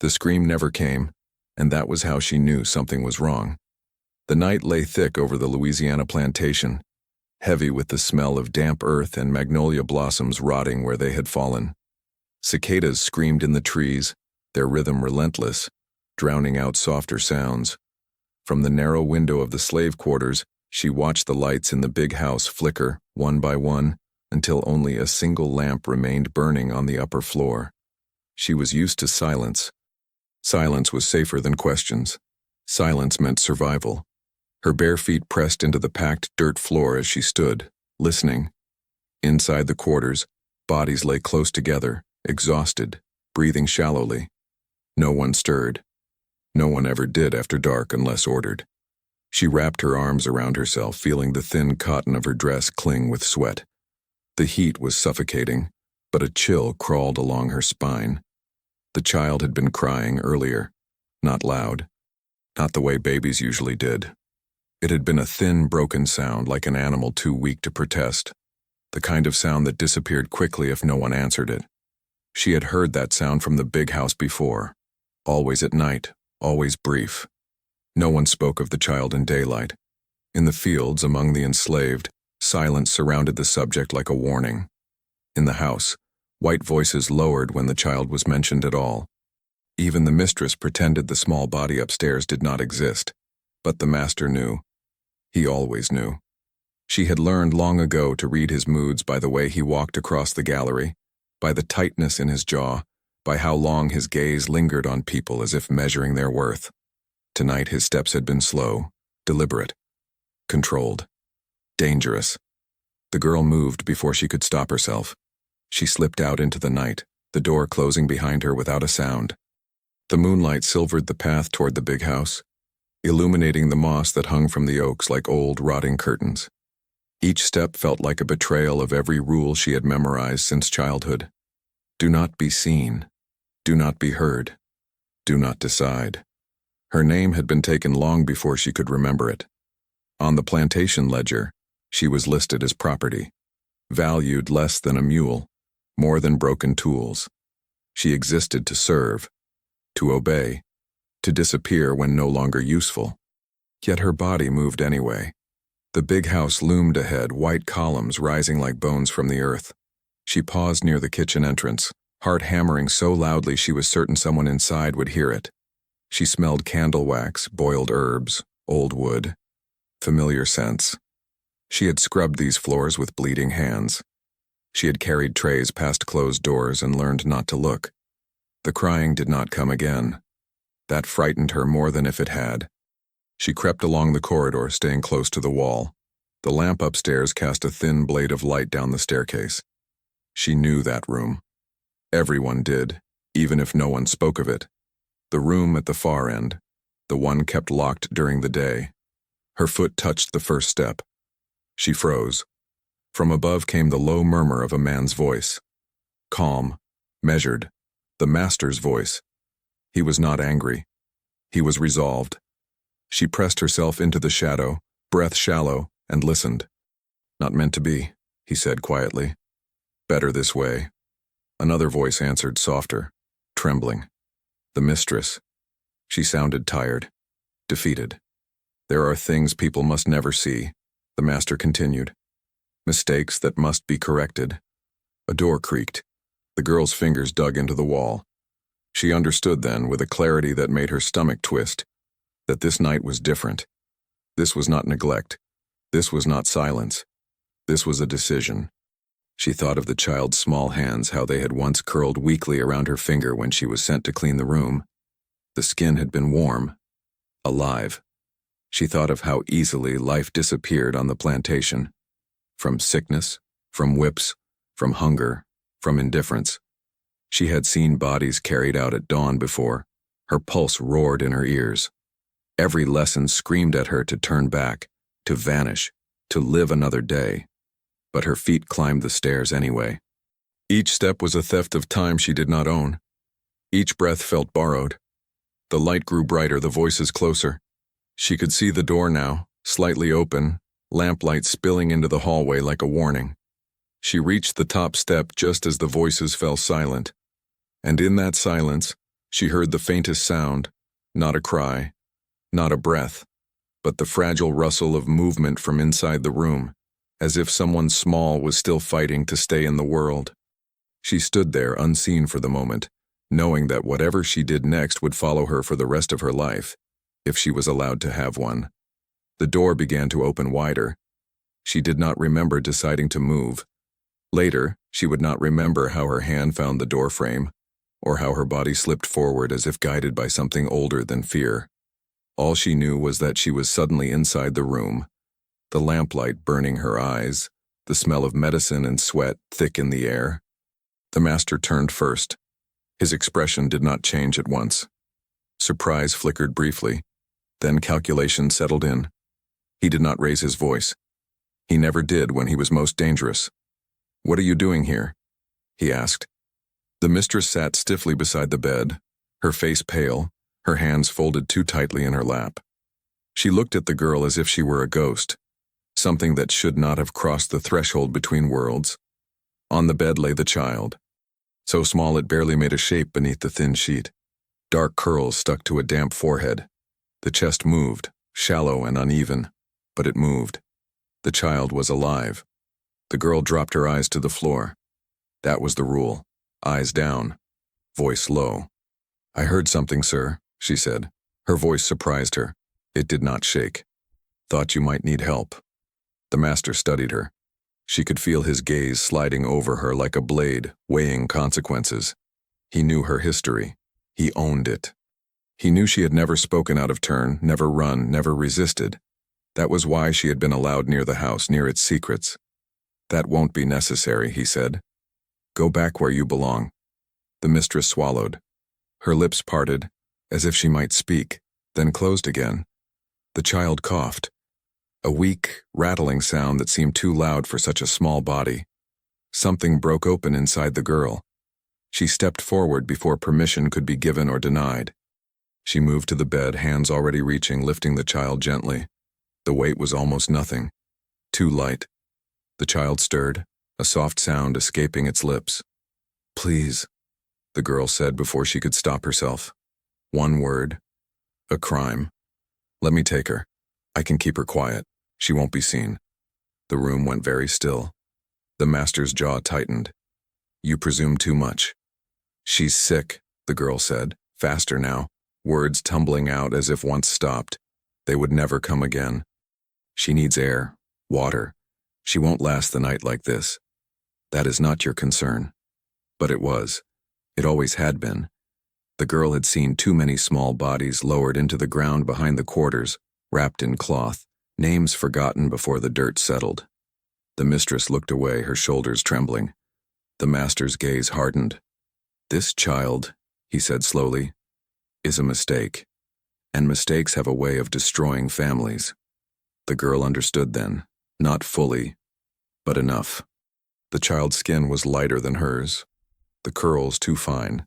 The scream never came, and that was how she knew something was wrong. The night lay thick over the Louisiana plantation, heavy with the smell of damp earth and magnolia blossoms rotting where they had fallen. Cicadas screamed in the trees, their rhythm relentless, drowning out softer sounds. From the narrow window of the slave quarters, she watched the lights in the big house flicker, one by one, until only a single lamp remained burning on the upper floor. She was used to silence. Silence was safer than questions. Silence meant survival. Her bare feet pressed into the packed dirt floor as she stood, listening. Inside the quarters, bodies lay close together, exhausted, breathing shallowly. No one stirred. No one ever did after dark unless ordered. She wrapped her arms around herself, feeling the thin cotton of her dress cling with sweat. The heat was suffocating, but a chill crawled along her spine. The child had been crying earlier, not loud, not the way babies usually did. It had been a thin, broken sound like an animal too weak to protest, the kind of sound that disappeared quickly if no one answered it. She had heard that sound from the big house before, always at night, always brief. No one spoke of the child in daylight. In the fields among the enslaved, silence surrounded the subject like a warning. In the house, white voices lowered when the child was mentioned at all. Even the mistress pretended the small body upstairs did not exist. But the master knew. He always knew. She had learned long ago to read his moods by the way he walked across the gallery, by the tightness in his jaw, by how long his gaze lingered on people as if measuring their worth. Tonight his steps had been slow, deliberate, controlled, dangerous. The girl moved before she could stop herself. She slipped out into the night, the door closing behind her without a sound. The moonlight silvered the path toward the big house, illuminating the moss that hung from the oaks like old, rotting curtains. Each step felt like a betrayal of every rule she had memorized since childhood. Do not be seen. Do not be heard. Do not decide. Her name had been taken long before she could remember it. On the plantation ledger, she was listed as property, valued less than a mule, more than broken tools. She existed to serve, to obey, to disappear when no longer useful. Yet her body moved anyway. The big house loomed ahead, white columns rising like bones from the earth. She paused near the kitchen entrance, heart hammering so loudly she was certain someone inside would hear it. She smelled candle wax, boiled herbs, old wood, familiar scents. She had scrubbed these floors with bleeding hands. She had carried trays past closed doors and learned not to look. The crying did not come again. That frightened her more than if it had. She crept along the corridor, staying close to the wall. The lamp upstairs cast a thin blade of light down the staircase. She knew that room. Everyone did, even if no one spoke of it. The room at the far end, the one kept locked during the day. Her foot touched the first step. She froze. From above came the low murmur of a man's voice. Calm, measured, the master's voice. He was not angry. He was resolved. She pressed herself into the shadow, breath shallow, and listened. Not meant to be, he said quietly. Better this way. Another voice answered, softer, trembling. The mistress. She sounded tired, defeated. There are things people must never see, the master continued. Mistakes that must be corrected. A door creaked. The girl's fingers dug into the wall. She understood then, with a clarity that made her stomach twist, that this night was different. This was not neglect. This was not silence. This was a decision. She thought of the child's small hands, how they had once curled weakly around her finger when she was sent to clean the room. The skin had been warm, alive. She thought of how easily life disappeared on the plantation. From sickness, from whips, from hunger, from indifference. She had seen bodies carried out at dawn before. Her pulse roared in her ears. Every lesson screamed at her to turn back, to vanish, to live another day. But her feet climbed the stairs anyway. Each step was a theft of time she did not own. Each breath felt borrowed. The light grew brighter, the voices closer. She could see the door now, slightly open, lamplight spilling into the hallway like a warning. She reached the top step just as the voices fell silent. And in that silence, She heard the faintest sound, not a cry, not a breath, but the fragile rustle of movement from inside the room, as if someone small was still fighting to stay in the world. She stood there unseen for the moment, knowing that whatever she did next would follow her for the rest of her life, if she was allowed to have one. The door began to open wider. She did not remember deciding to move. Later, she would not remember how her hand found the doorframe, or how her body slipped forward as if guided by something older than fear. All she knew was that she was suddenly inside the room, the lamplight burning her eyes, the smell of medicine and sweat thick in the air. The master turned first. His expression did not change at once. Surprise flickered briefly, then calculation settled in. He did not raise his voice. He never did when he was most dangerous. "What are you doing here?" he asked. The mistress sat stiffly beside the bed, her face pale, her hands folded too tightly in her lap. She looked at the girl as if she were a ghost, something that should not have crossed the threshold between worlds. On the bed lay the child, so small it barely made a shape beneath the thin sheet. Dark curls stuck to a damp forehead. The chest moved, shallow and uneven, but it moved. The child was alive. The girl dropped her eyes to the floor. That was the rule. Eyes down, voice low. "I heard something, sir," she said. Her voice surprised her. It did not shake. "Thought you might need help." The master studied her. She could feel his gaze sliding over her like a blade, weighing consequences. He knew her history. He owned it. He knew she had never spoken out of turn, never run, never resisted. That was why she had been allowed near the house, near its secrets. "That won't be necessary," he said. "Go back where you belong." The mistress swallowed. Her lips parted, as if she might speak, then closed again. The child coughed. A weak, rattling sound that seemed too loud for such a small body. Something broke open inside the girl. She stepped forward before permission could be given or denied. She moved to the bed, hands already reaching, lifting the child gently. The weight was almost nothing. Too light. The child stirred, a soft sound escaping its lips. "Please," the girl said before she could stop herself. One word. A crime. "Let me take her. I can keep her quiet. She won't be seen." The room went very still. The master's jaw tightened. "You presume too much." "She's sick," the girl said, faster now, words tumbling out as if once stopped. They would never come again. "She needs air, water. She won't last the night like this." "That is not your concern." But it was. It always had been. The girl had seen too many small bodies lowered into the ground behind the quarters, wrapped in cloth, names forgotten before the dirt settled. The mistress looked away, her shoulders trembling. The master's gaze hardened. "This child," he said slowly, "is a mistake. And mistakes have a way of destroying families." The girl understood then, not fully, but enough. The child's skin was lighter than hers, the curls too fine.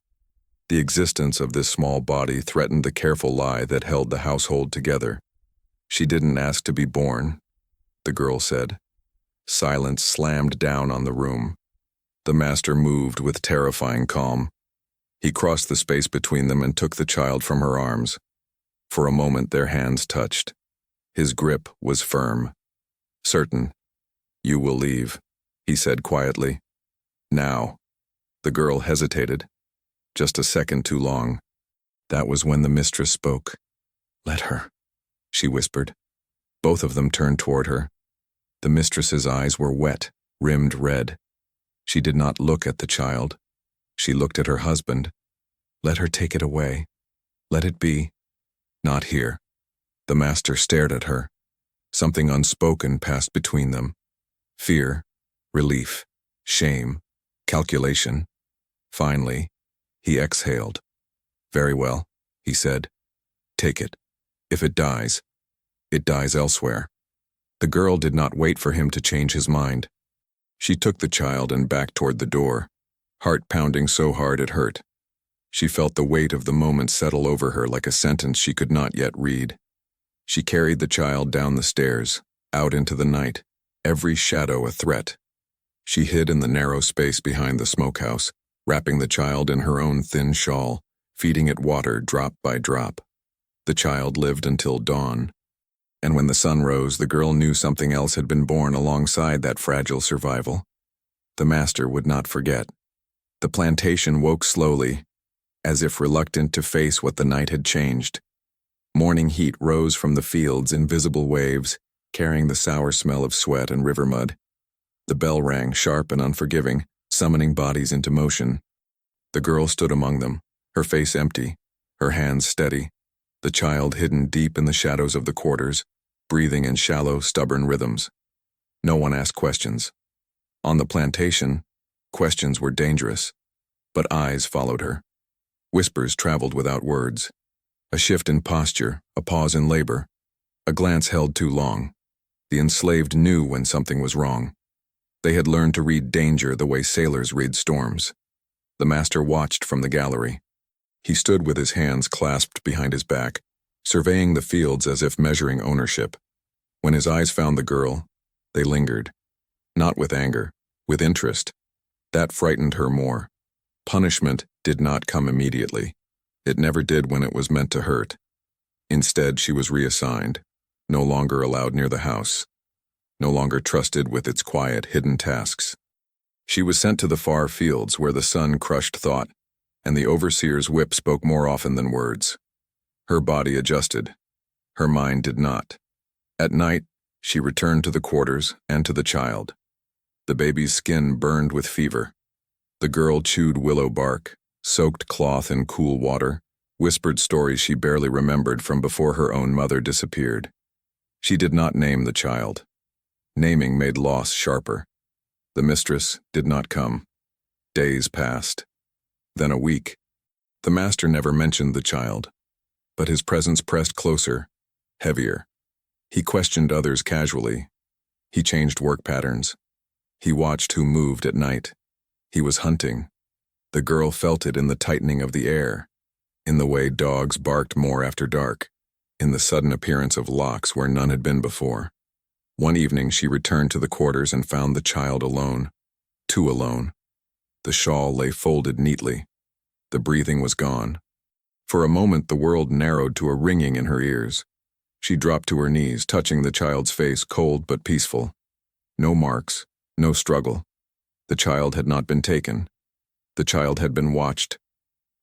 The existence of this small body threatened the careful lie that held the household together. "She didn't ask to be born," the girl said. Silence slammed down on the room. The master moved with terrifying calm. He crossed the space between them and took the child from her arms. For a moment their hands touched. His grip was firm. "Certain. You will leave," he said quietly. "Now." The girl hesitated. Just a second too long. That was when the mistress spoke. "Let her," she whispered. Both of them turned toward her. The mistress's eyes were wet, rimmed red. She did not look at the child. She looked at her husband. "Let her take it away. Let it be. Not here." The master stared at her. Something unspoken passed between them. Fear, relief, shame, calculation. Finally, he exhaled. "Very well," he said. "Take it. If it dies elsewhere." The girl did not wait for him to change his mind. She took the child and backed toward the door, heart pounding so hard it hurt. She felt the weight of the moment settle over her like a sentence she could not yet read. She carried the child down the stairs, out into the night, every shadow a threat. She hid in the narrow space behind the smokehouse, wrapping the child in her own thin shawl, feeding it water drop by drop. The child lived until dawn. And when the sun rose, the girl knew something else had been born alongside that fragile survival. The master would not forget. The plantation woke slowly, as if reluctant to face what the night had changed. Morning heat rose from the fields in visible waves, carrying the sour smell of sweat and river mud. The bell rang, sharp and unforgiving, summoning bodies into motion. The girl stood among them, her face empty, her hands steady, the child hidden deep in the shadows of the quarters, breathing in shallow, stubborn rhythms. No one asked questions. On the plantation, questions were dangerous, but eyes followed her. Whispers traveled without words. A shift in posture, a pause in labor, a glance held too long. The enslaved knew when something was wrong. They had learned to read danger the way sailors read storms. The master watched from the gallery. He stood with his hands clasped behind his back, surveying the fields as if measuring ownership. When his eyes found the girl, they lingered. Not with anger, with interest. That frightened her more. Punishment did not come immediately. It never did when it was meant to hurt. Instead, she was reassigned, no longer allowed near the house, no longer trusted with its quiet, hidden tasks. She was sent to the far fields where the sun crushed thought, and the overseer's whip spoke more often than words. Her body adjusted. Her mind did not. At night, she returned to the quarters and to the child. The baby's skin burned with fever. The girl chewed willow bark, soaked cloth in cool water, whispered stories she barely remembered from before her own mother disappeared. She did not name the child. Naming made loss sharper. The mistress did not come. Days passed. Then a week. The master never mentioned the child, but his presence pressed closer, heavier. He questioned others casually. He changed work patterns. He watched who moved at night. He was hunting. The girl felt it in the tightening of the air, in the way dogs barked more after dark, in the sudden appearance of locks where none had been before. One evening she returned to the quarters and found the child alone, too alone. The shawl lay folded neatly. The breathing was gone. For a moment the world narrowed to a ringing in her ears. She dropped to her knees, touching the child's face, cold but peaceful. No marks, no struggle. The child had not been taken. The child had been watched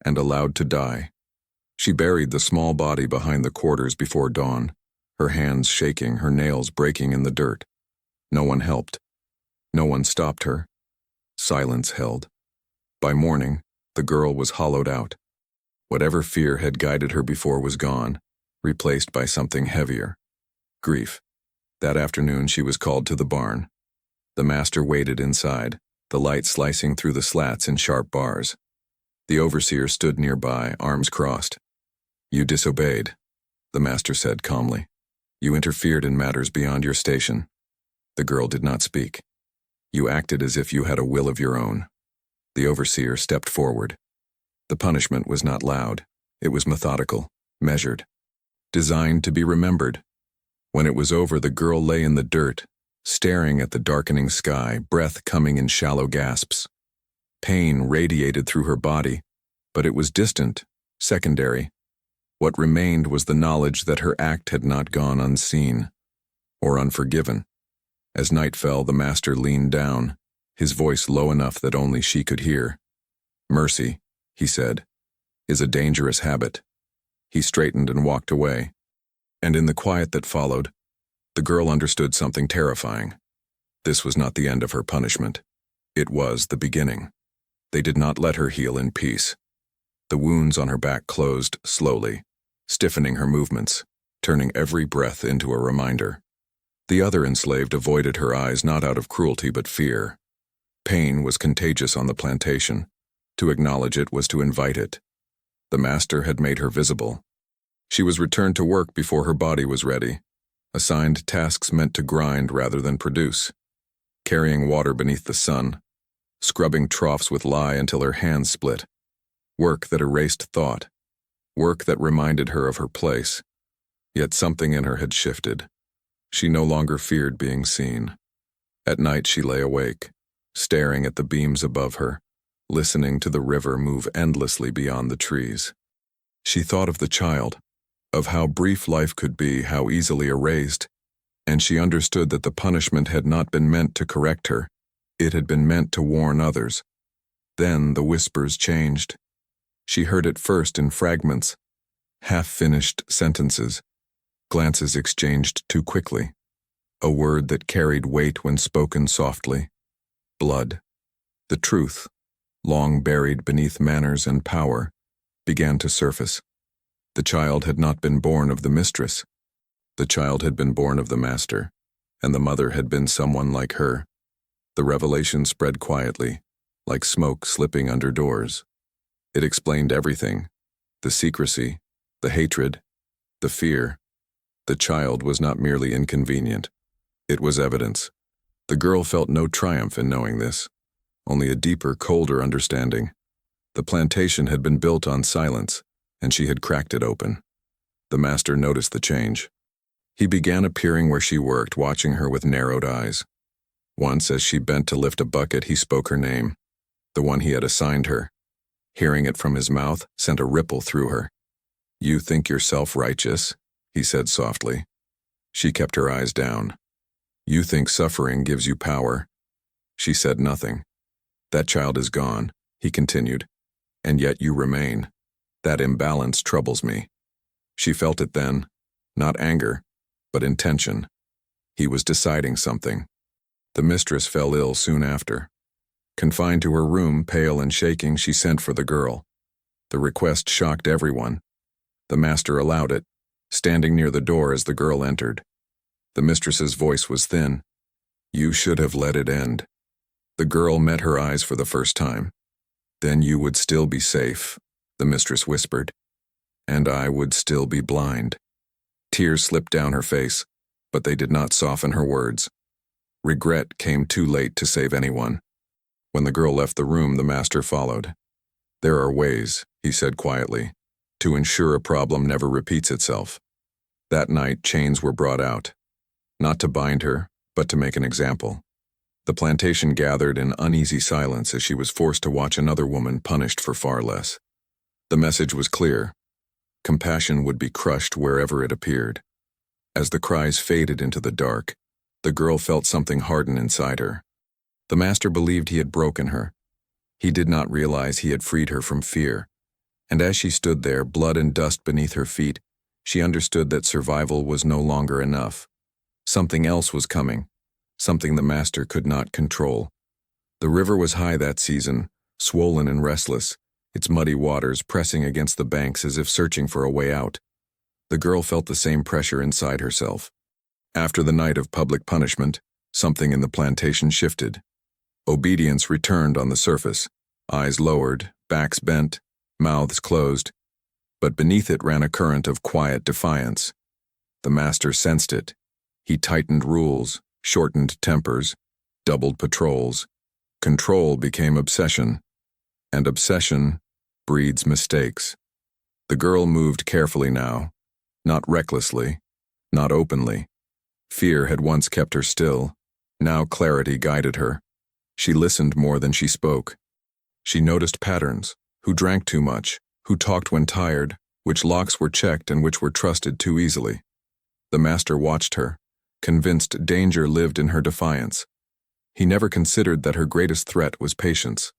and allowed to die. She buried the small body behind the quarters before dawn, her hands shaking, her nails breaking in the dirt. No one helped. No one stopped her. Silence held. By morning, the girl was hollowed out. Whatever fear had guided her before was gone, replaced by something heavier. Grief. That afternoon she was called to the barn. The master waited inside, the light slicing through the slats in sharp bars. The overseer stood nearby, arms crossed. "You disobeyed," the master said calmly. "You interfered in matters beyond your station." The girl did not speak. "You acted as if you had a will of your own." The overseer stepped forward. The punishment was not loud. It was methodical, measured, designed to be remembered. When it was over, the girl lay in the dirt, staring at the darkening sky, breath coming in shallow gasps. Pain radiated through her body, but it was distant, secondary. What remained was the knowledge that her act had not gone unseen or unforgiven. As night fell, the master leaned down, his voice low enough that only she could hear. "Mercy," he said, "is a dangerous habit." He straightened and walked away. And in the quiet that followed, the girl understood something terrifying. This was not the end of her punishment. It was the beginning. They did not let her heal in peace. The wounds on her back closed slowly, stiffening her movements, turning every breath into a reminder. The other enslaved avoided her eyes not out of cruelty but fear. Pain was contagious on the plantation. To acknowledge it was to invite it. The master had made her visible. She was returned to work before her body was ready, assigned tasks meant to grind rather than produce, carrying water beneath the sun, scrubbing troughs with lye until her hands split, work that erased thought, work that reminded her of her place. Yet something in her had shifted. She no longer feared being seen. At night she lay awake, staring at the beams above her, listening to the river move endlessly beyond the trees. She thought of the child, of how brief life could be, how easily erased, and she understood that the punishment had not been meant to correct her, it had been meant to warn others. Then the whispers changed. She heard it first in fragments, half-finished sentences, glances exchanged too quickly, a word that carried weight when spoken softly. Blood. The truth, long buried beneath manners and power, began to surface. The child had not been born of the mistress. The child had been born of the master, and the mother had been someone like her. The revelation spread quietly, like smoke slipping under doors. It explained everything: the secrecy, the hatred, the fear. The child was not merely inconvenient. It was evidence. The girl felt no triumph in knowing this, only a deeper, colder understanding. The plantation had been built on silence, and she had cracked it open. The master noticed the change. He began appearing where she worked, watching her with narrowed eyes. Once, as she bent to lift a bucket, he spoke her name, the one he had assigned her. Hearing it from his mouth sent a ripple through her. "You think yourself righteous," he said softly. She kept her eyes down. "You think suffering gives you power." She said nothing. "That child is gone," he continued, "and yet you remain. That imbalance troubles me." She felt it then, not anger, but intention. He was deciding something. The mistress fell ill soon after. Confined to her room, pale and shaking, she sent for the girl. The request shocked everyone. The master allowed it, standing near the door as the girl entered. The mistress's voice was thin. "You should have let it end." The girl met her eyes for the first time. "Then you would still be safe," the mistress whispered. "And I would still be blind." Tears slipped down her face, but they did not soften her words. Regret came too late to save anyone. When the girl left the room, the master followed. "There are ways," he said quietly, "to ensure a problem never repeats itself." That night, chains were brought out, not to bind her, but to make an example. The plantation gathered in uneasy silence as she was forced to watch another woman punished for far less. The message was clear. Compassion would be crushed wherever it appeared. As the cries faded into the dark, the girl felt something harden inside her. The master believed he had broken her. He did not realize he had freed her from fear. And as she stood there, blood and dust beneath her feet, she understood that survival was no longer enough. Something else was coming, something the master could not control. The river was high that season, swollen and restless, its muddy waters pressing against the banks as if searching for a way out. The girl felt the same pressure inside herself. After the night of public punishment, something in the plantation shifted. Obedience returned on the surface, eyes lowered, backs bent, mouths closed, but beneath it ran a current of quiet defiance. The master sensed it. He tightened rules, shortened tempers, doubled patrols. Control became obsession, and obsession breeds mistakes. The girl moved carefully now, not recklessly, not openly. Fear had once kept her still, now clarity guided her. She listened more than she spoke. She noticed patterns: who drank too much, who talked when tired, which locks were checked and which were trusted too easily. The master watched her, convinced danger lived in her defiance. He never considered that her greatest threat was patience.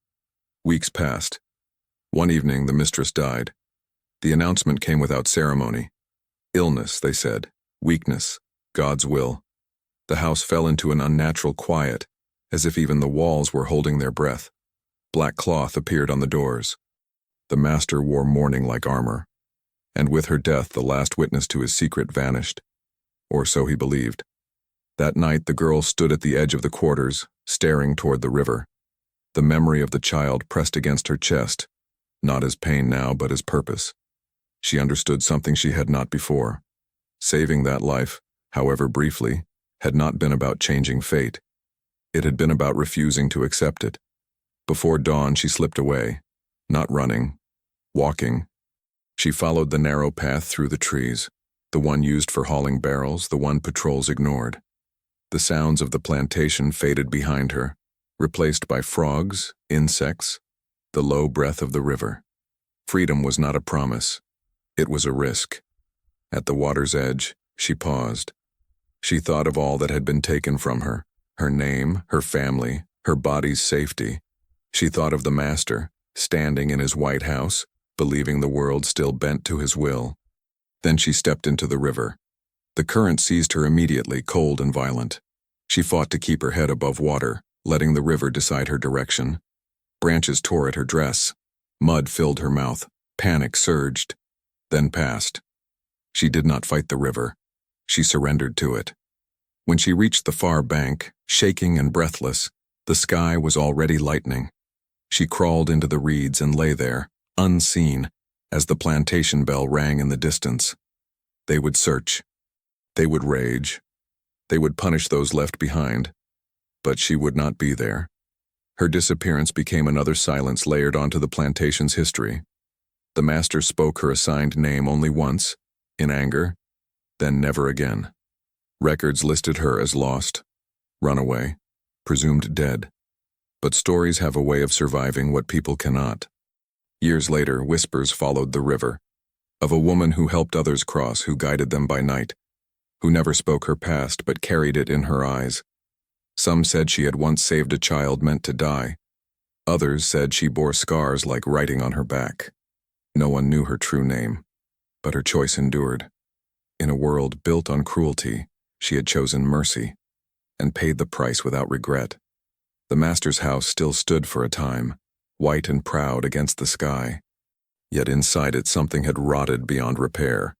Weeks passed. One evening, the mistress died. The announcement came without ceremony. Illness, they said, weakness, God's will. The house fell into an unnatural quiet, as if even the walls were holding their breath. Black cloth appeared on the doors. The master wore mourning like armor, and with her death the last witness to his secret vanished. Or so he believed. That night the girl stood at the edge of the quarters, staring toward the river. The memory of the child pressed against her chest, not as pain now, but as purpose. She understood something she had not before. Saving that life, however briefly, had not been about changing fate. It had been about refusing to accept it. Before dawn, she slipped away, not running, walking. She followed the narrow path through the trees, the one used for hauling barrels, the one patrols ignored. The sounds of the plantation faded behind her, replaced by frogs, insects, the low breath of the river. Freedom was not a promise. It was a risk. At the water's edge, she paused. She thought of all that had been taken from her, her name, her family, her body's safety. She thought of the master, standing in his white house, believing the world still bent to his will. Then she stepped into the river. The current seized her immediately, cold and violent. She fought to keep her head above water, letting the river decide her direction. Branches tore at her dress. Mud filled her mouth. Panic surged, then passed. She did not fight the river. She surrendered to it. When she reached the far bank, shaking and breathless, the sky was already lightening. She crawled into the reeds and lay there, unseen, as the plantation bell rang in the distance. They would search. They would rage. They would punish those left behind. But she would not be there. Her disappearance became another silence layered onto the plantation's history. The master spoke her assigned name only once, in anger, then never again. Records listed her as lost, runaway, presumed dead. But stories have a way of surviving what people cannot. Years later, whispers followed the river, of a woman who helped others cross, who guided them by night, who never spoke her past but carried it in her eyes. Some said she had once saved a child meant to die. Others said she bore scars like writing on her back. No one knew her true name, but her choice endured. In a world built on cruelty, she had chosen mercy, and paid the price without regret. The master's house still stood for a time, white and proud against the sky. Yet inside it something had rotted beyond repair.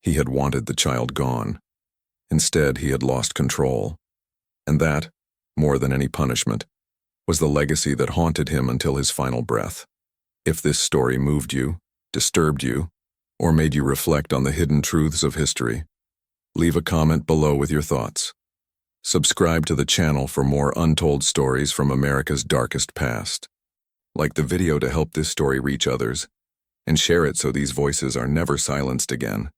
He had wanted the child gone. Instead, he had lost control. And that, more than any punishment, was the legacy that haunted him until his final breath. If this story moved you, disturbed you, or made you reflect on the hidden truths of history, leave a comment below with your thoughts. Subscribe to the channel for more untold stories from America's darkest past. Like the video to help this story reach others, and share it so these voices are never silenced again.